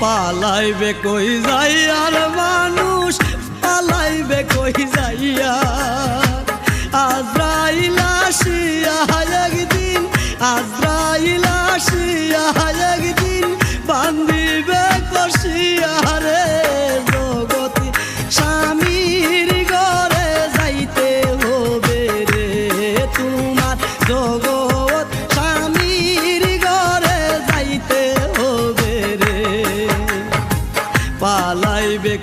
পালাইবে কই যাইয়ার মানুষ পালাইবে কই যাইয়া আজরাইল আসিয়া একদিন আজরাইল আসিয়া একদিন বান্ধিবে কষিয়া রে জগতি স্বামীর ঘরে যাইতে হবে রে তোমার জগৎ স্বামীর ঘরে যাইতে হবে রে পালাইবে